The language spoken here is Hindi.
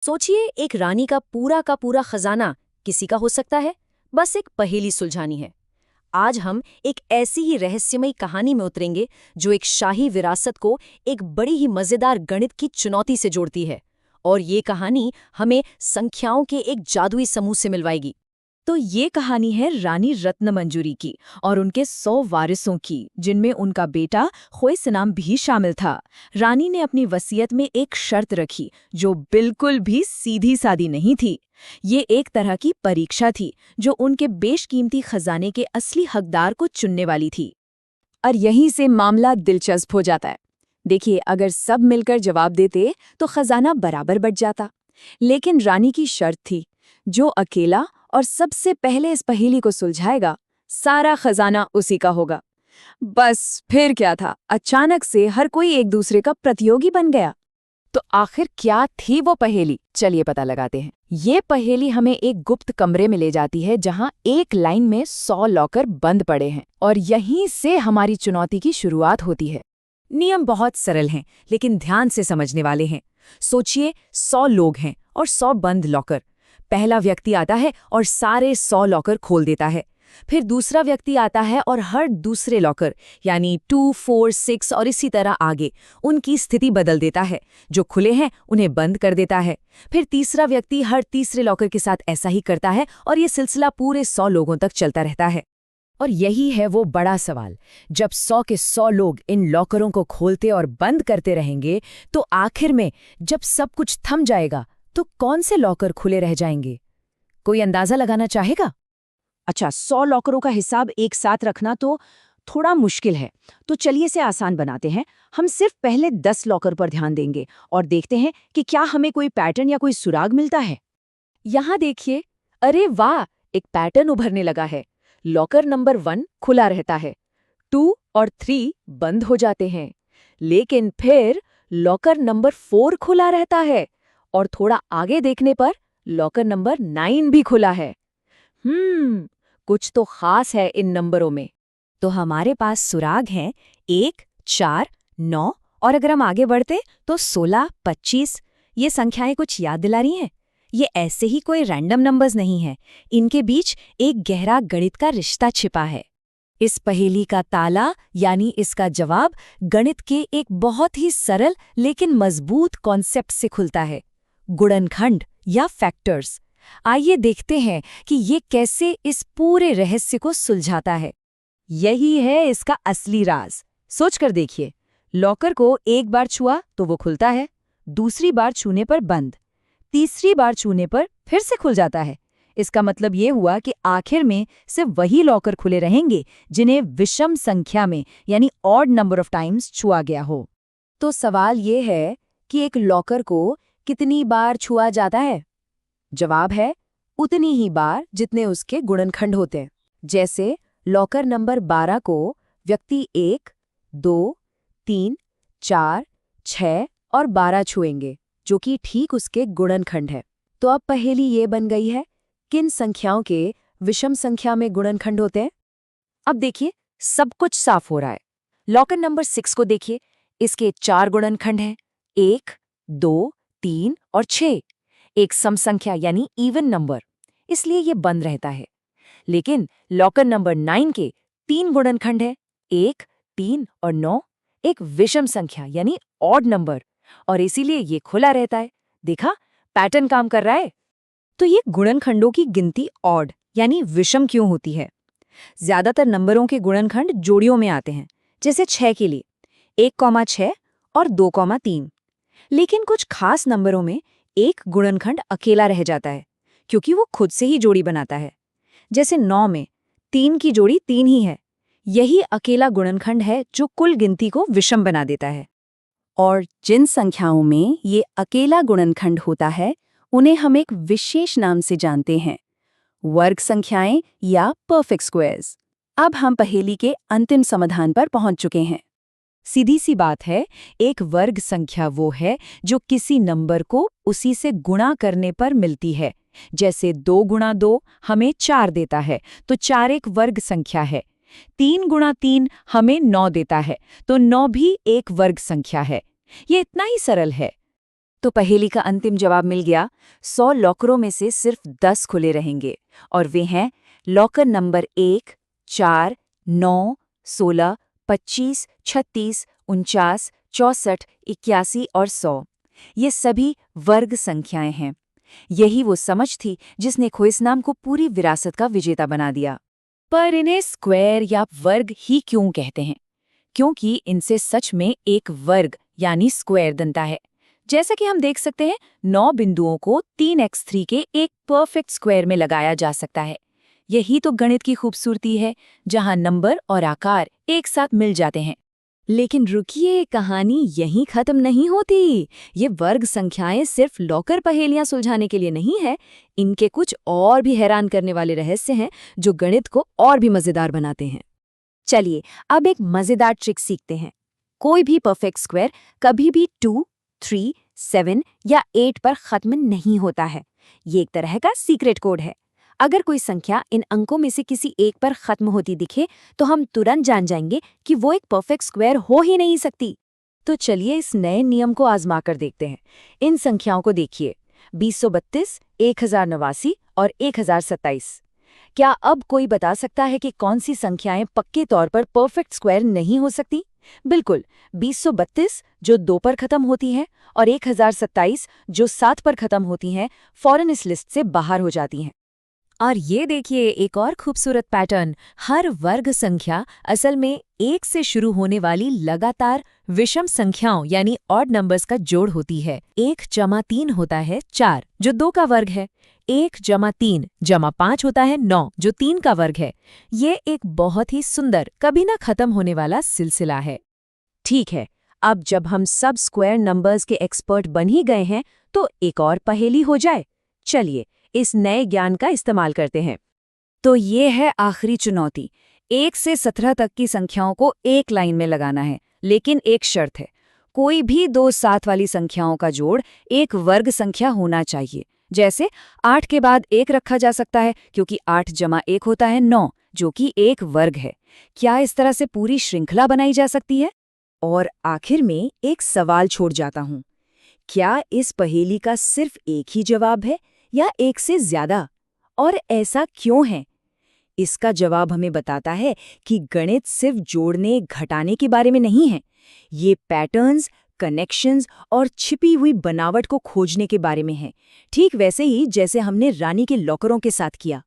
सोचिए, एक रानी का पूरा खजाना किसी का हो सकता है। बस एक पहेली सुलझानी है। आज हम एक ऐसी ही रहस्यमयी कहानी में उतरेंगे जो एक शाही विरासत को एक बड़ी ही मजेदार गणित की चुनौती से जोड़ती है। और ये कहानी हमें संख्याओं के एक जादुई समूह से मिलवाएगी। तो ये कहानी है रानी रत्नमंजरी की और उनके 100 वारिसों की, जिनमें उनका बेटा ख्वेसनाम भी शामिल था। रानी ने अपनी वसीयत में एक शर्त रखी जो बिल्कुल भी सीधी सादी नहीं थी। ये एक तरह की परीक्षा थी जो उनके बेशकीमती खजाने के असली हकदार को चुनने वाली थी। और यहीं से मामला दिलचस्प हो जाता है। देखिए, अगर सब मिलकर जवाब देते तो खजाना बराबर बट जाता। लेकिन रानी की शर्त थी, जो अकेला और सबसे पहले इस पहेली को सुलझाएगा, सारा खजाना उसी का होगा। बस फिर क्या था, अचानक से हर कोई एक दूसरे का प्रतियोगी बन गया। तो आखिर क्या थी वो पहेली, चलिए पता लगाते हैं। ये पहेली हमें एक गुप्त कमरे में ले जाती है जहां एक लाइन में 100 लॉकर बंद पड़े हैं, और यहीं से हमारी चुनौती की शुरुआत होती है। नियम बहुत सरल हैं, लेकिन ध्यान से समझने वाले हैं। सोचिए, 100 लोग हैं और 100 बंद लॉकर। पहला व्यक्ति आता है और सारे 100 लॉकर खोल देता है। फिर दूसरा व्यक्ति आता है और हर दूसरे लॉकर, यानी 2, 4, 6 और इसी तरह आगे, उनकी स्थिति बदल देता है। जो खुले हैं उन्हें बंद कर देता है। फिर तीसरा व्यक्ति हर तीसरे लॉकर के साथ ऐसा ही करता है और ये सिलसिला पूरे 100 लोगों तक चलता रहता है। और यही है वो बड़ा सवाल, जब 100 के 100 लोग इन लॉकरों को खोलते और बंद करते रहेंगे, तो आखिर में जब सब कुछ थम जाएगा तो कौन से लॉकर खुले रह जाएंगे? कोई अंदाजा लगाना चाहेगा? अच्छा, 100 लॉकरों का हिसाब एक साथ रखना तो थोड़ा मुश्किल है। तो चलिए इसे आसान बनाते हैं। हम सिर्फ पहले 10 लॉकर पर ध्यान देंगे और देखते हैं कि क्या हमें कोई पैटर्न या कोई सुराग मिलता है। यहाँ देखिए, अरे वाह, एक पैटर्न उभरने लगा है। लॉकर नंबर 1 खुला रहता है, 2 और 3 बंद हो जाते हैं, लेकिन फिर लॉकर नंबर 4 खुला रहता है और थोड़ा आगे देखने पर लॉकर नंबर 9 भी खुला है। कुछ तो खास है इन नंबरों में। तो हमारे पास सुराग हैं 1, 4, 9 और अगर हम आगे बढ़ते तो 16, 25। ये संख्याएं कुछ याद दिला रही हैं? ये ऐसे ही कोई रैंडम नंबर्स नहीं हैं। इनके बीच एक गहरा गणित का रिश्ता छिपा है। इस पहेली का ताला, यानी इसका जवाब, गणित के एक बहुत ही सरल लेकिन मजबूत कॉन्सेप्ट से खुलता है, गुणनखंड या फैक्टर्स। आइए देखते हैं कि ये कैसे इस पूरे रहस्य को सुलझाता है। यही है इसका असली राज। सोचकर देखिए, लॉकर को एक बार छुआ तो वो खुलता है, दूसरी बार छूने पर बंद, तीसरी बार छूने पर फिर से खुल जाता है। इसका मतलब ये हुआ कि आखिर में सिर्फ वही लॉकर खुले रहेंगे जिन्हें विषम संख्या में, यानी ऑड नंबर ऑफ टाइम्स छुआ गया हो। तो सवाल ये है कि एक लॉकर को कितनी बार छुआ जाता है? जवाब है उतनी ही बार जितने उसके गुणनखंड होते हैं। जैसे लॉकर नंबर 12 को व्यक्ति 1, 2, 3, 4, 6 और 12 छुएंगे, जो कि ठीक उसके गुणनखंड है। तो अब पहेली ये बन गई है, किन संख्याओं के विषम संख्या में गुणनखंड होते हैं? अब देखिए, सब कुछ साफ हो रहा है। लॉकर नंबर 6 को देखिए, इसके 4 गुणनखंड हैं, 1, 2, 3 और 6। एक सम संख्या यानी इवन नंबर, इसलिए ये बंद रहता है। लेकिन लॉकर नंबर 9 के 3 गुणनखंड हैं, 1, 3 और 9, एक विषम संख्या यानी ऑड नंबर, और इसीलिए ये खुला रहता है। देखा, पैटर्न काम कर रहा है। तो ये गुणनखंडों की गिनती ऑड यानी विषम क्यों होती है? ज्यादातर नंबरों के गुणनखंड जोड़ियों में आते हैं, जैसे 6 के लिए 1,6 और 2,3। लेकिन कुछ खास नंबरों में एक गुणनखंड अकेला रह जाता है, क्योंकि वो खुद से ही जोड़ी बनाता है। जैसे 9 में 3 की जोड़ी 3 ही है। यही अकेला गुणनखंड है जो कुल गिनती को विषम बना देता है। और जिन संख्याओं में ये अकेला गुणनखंड होता है, उन्हें हम एक विशेष नाम से जानते हैं, वर्ग संख्याएं या परफेक्ट स्क्वायर्स। अब हम पहेली के अंतिम समाधान पर पहुंच चुके हैं। सीधी सी बात है, एक वर्ग संख्या वो है जो किसी नंबर को उसी से गुणा करने पर मिलती है। जैसे 2 गुणा 2 हमें 4 देता है, तो 4 एक वर्ग संख्या है। 3 गुणा 3 हमें 9 देता है, तो 9 भी एक वर्ग संख्या है। ये इतना ही सरल है। तो पहेली का अंतिम जवाब मिल गया। 100 लॉकरों में से सिर्फ 10 खुले रहेंगे और वे हैं लॉकर नंबर 1, 4, 9, 16, 25, 36, 49, 64, 81 और 100। ये सभी वर्ग संख्याएं हैं। यही वो समझ थी जिसने ख्वेसनाम को पूरी विरासत का विजेता बना दिया। पर इन्हें स्क्वायर या वर्ग ही क्यों कहते हैं? क्योंकि इनसे सच में एक वर्ग यानी स्क्वायर बनता है। जैसा कि हम देख सकते हैं, 9 बिंदुओं को 3x3 के एक परफेक्ट स्क्वायर में लगाया जा सकता है। यही तो गणित की खूबसूरती है, जहां नंबर और आकार एक साथ मिल जाते हैं। लेकिन रुकिए, कहानी यहीं खत्म नहीं होती। ये वर्ग संख्याएं सिर्फ लॉकर पहेलियां सुलझाने के लिए नहीं है, इनके कुछ और भी हैरान करने वाले रहस्य हैं जो गणित को और भी मजेदार बनाते हैं। चलिए अब एक मजेदार ट्रिक सीखते हैं। कोई भी परफेक्ट स्क्वायर कभी भी 2, 3, 7 या 8 पर खत्म नहीं होता है। ये एक तरह का सीक्रेट कोड है। अगर कोई संख्या इन अंकों में से किसी एक पर खत्म होती दिखे तो हम तुरंत जान जाएंगे कि वो एक परफेक्ट स्क्वायर हो ही नहीं सकती। तो चलिए इस नए नियम को आजमा कर देखते हैं। इन संख्याओं को देखिए, 2032, 1089 और 1027। क्या अब कोई बता सकता है कि कौन सी संख्याएं पक्के तौर पर परफेक्ट स्क्वायर नहीं हो सकती? बिल्कुल, 2032 जो 2 पर खत्म होती है और 1027 जो 7 पर खत्म होती हैं, फौरन इस लिस्ट से बाहर हो जाती हैं। और ये देखिए एक और खूबसूरत पैटर्न। हर वर्ग संख्या असल में 1 से शुरू होने वाली लगातार विषम संख्याओं यानी ऑड नंबर्स का जोड़ होती है। 1 जमा 3 होता है 4, जो 2 का वर्ग है। 1 जमा 3 जमा 5 होता है 9, जो 3 का वर्ग है। ये एक बहुत ही सुंदर, कभी ना खत्म होने वाला सिलसिला है। ठीक है, अब जब हम सब स्क्वायर नंबर्स के एक्सपर्ट बन ही गए हैं, तो एक और पहेली हो जाए। चलिए इस नए ज्ञान का इस्तेमाल करते हैं। तो ये है आखिरी चुनौती। 1 से 17 तक की संख्याओं को एक लाइन में लगाना है, लेकिन एक शर्त है, कोई भी 2 साथ वाली संख्याओं का जोड़ एक वर्ग संख्या होना चाहिए। जैसे 8 के बाद 1 रखा जा सकता है, क्योंकि 8 जमा 1 होता है 9, जो कि एक वर्ग है। क्या इस तरह से पूरी श्रृंखला बनाई जा सकती है? और आखिर में एक सवाल छोड़ जाता हूँ, क्या इस पहेली का सिर्फ एक ही जवाब है या एक से ज्यादा? और ऐसा क्यों है? इसका जवाब हमें बताता है कि गणित सिर्फ जोड़ने घटाने के बारे में नहीं है। ये पैटर्न्स, कनेक्शंस और छिपी हुई बनावट को खोजने के बारे में है। ठीक वैसे ही जैसे हमने रानी के लॉकरों के साथ किया।